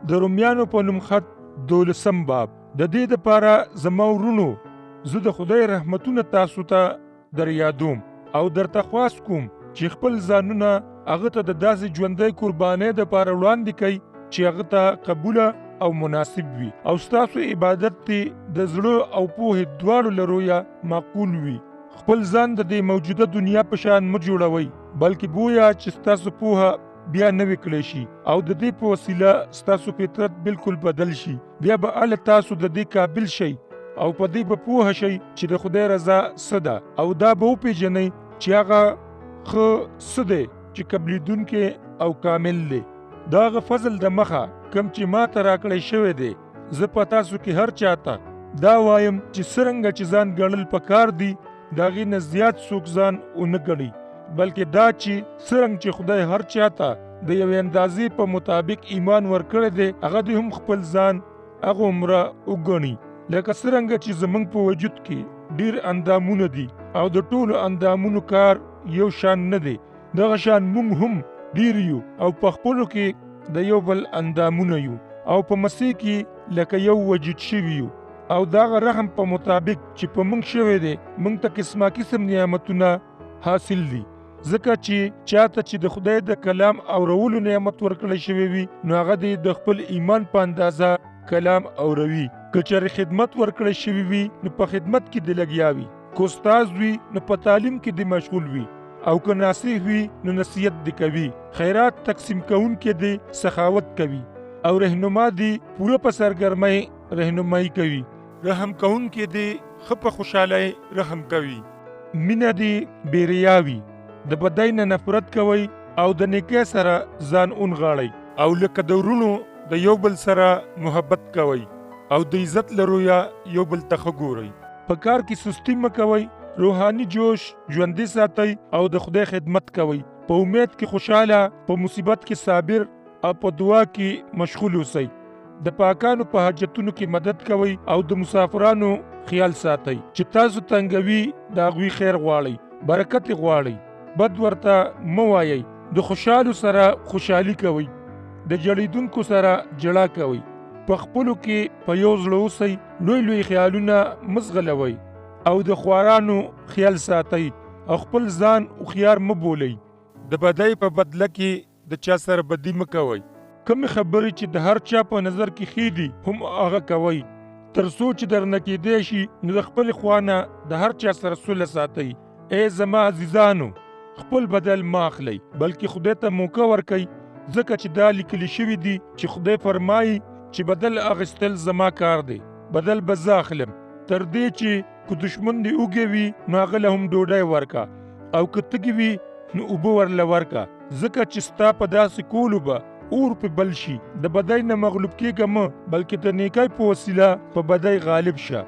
د رومیانو په نوم خط 12 باب. د دې دپاره زما ورونو زه د خدای رحمتونه تاسو ته در یادوم او درته خواست کوم چې خپل ځانونه هغه ته د داسې ژوندی قربانۍ دپاره وړاندې کوئ چې هغه ته قبوله او مناسب وي او ستاسو عبادت ته د زړه او پوهې دواړو له رویه معقول وي. خپل ځان د دې موجوده دنیا په شان مه جوړوئ، بلکې بویا چې ستاسو پوهه بیا نوې کړی شي او د دې په وسیله ستاسو فطرت بالکل بدل شي. بیا به هله تاسو د دې قابل شئ او په دې به پوه شئ چې د خدای رضا څه ده او دا به وپېژنئ چې هغه ښه څه دی چې قبلېدونکی او کامل دی. دا هغه فضل د مخه کوم چې ما ته راکړی شوی دی. زه په تاسو کې هر چاته دا وایم چې څرنګه چې ځان ګڼل پکار دي د هغې نه زیات څوک ځان ونه ګڼي، بلکې دا چې څرنګه چې خدای هر چاته د یوې اندازې په مطابق ایمان ورکړی دی هغه دې هم خپل ځان هغه عمره وګڼي. لکه څرنګه چې زموږ په وجود کې ډېر اندامونه دي او د ټولو اندامونو کار یو شان نه دی، دغه شان موږ هم ډېر یو او په خپلو کې د یو بل اندامونه یو او په مسیح کې لکه یو وجود شوي یو او دغه رحم په مطابق چې په موږ شوی دی موږ ته قسمه قسم نعمتونه حاصل دي. ځکه چې چاته چې د خدای د کلام اورولو نعمت ورکړی شوی وي نو هغه د خپل ایمان په اندازه کلام اوروي. که چېرې خدمت ورکړی شوی وي نو په خدمت کې د لګیا وي، که استاذ وي نو په تعلیم کې د مشغول وي او که ناصح وي نو نصیحت دی کوي، خیرات تقسیم کوونکی دی سخاوت کوي او رهنما دی پوره په سرګرمۍ رهنمایي کوي، رحم کوونکی دی ښه په خوشحالۍ رحم کوي، مینه دی بې وي، د بدۍ نه نفرت کوئ او د نیکۍ سره ځان ونغاړئ او لکه د ورونو د یو بل سره محبت کوئ او د عزت له رویه یو بل ته ښه ګورئ. په کار کې سستي مه کوئ، روحاني جوش ژوندي ساتئ او د خدای خدمت کوئ. په امید کې خوشحاله، په مصیبت کې صابر او په دعا کې مشغول اوسئ. د پاکانو په حاجتونو کې مدد کوئ او د مسافرانو خیال ساتئ. چې تاسو تنګوي د هغوی خیر غواړئ، برکت غواړئ، بد ورته مه وایئ. د خوشحالو سره خوشحالي کوئ، د جړېدونکو سره جړا کوئ. په خپلو کې په یو زړه اوسئ، لوی لوی خیالونه مه ځغلوئ او د خوارانو خیال ساتئ او خپل ځان هوښیار مه بولئ. د بدۍ په بدله کې د چا سره بدي مه کوئ. کومې خبرې چې د هر چا په نظر کې ښې دي هم هغه کوئ، تر څو چې درنه کېدی شي نو د خپلې خوا نه د هر چا سره سوله ساتئ. ای زما عزیزانو، خپل بدل مه اخلئ بلکې خدای ته موقع ورکئ، ځکه چې دا لیکلي شوي دي چې خدای فرمایي چې بدل اخیستل زما کار دی، بدل به زه اخلم. تر دې چې که دشمن دې اوږې وي نو هغه له هم ډوډۍ ورکه او که تږي وي نو اوبه ورله ورکه، ځکه چې ستا په داسې کولو به اور په بل شي. د بدۍ نه مغلوب کېږه مه، بلکې د نیکۍ په وسیله په بدۍ غالب شه.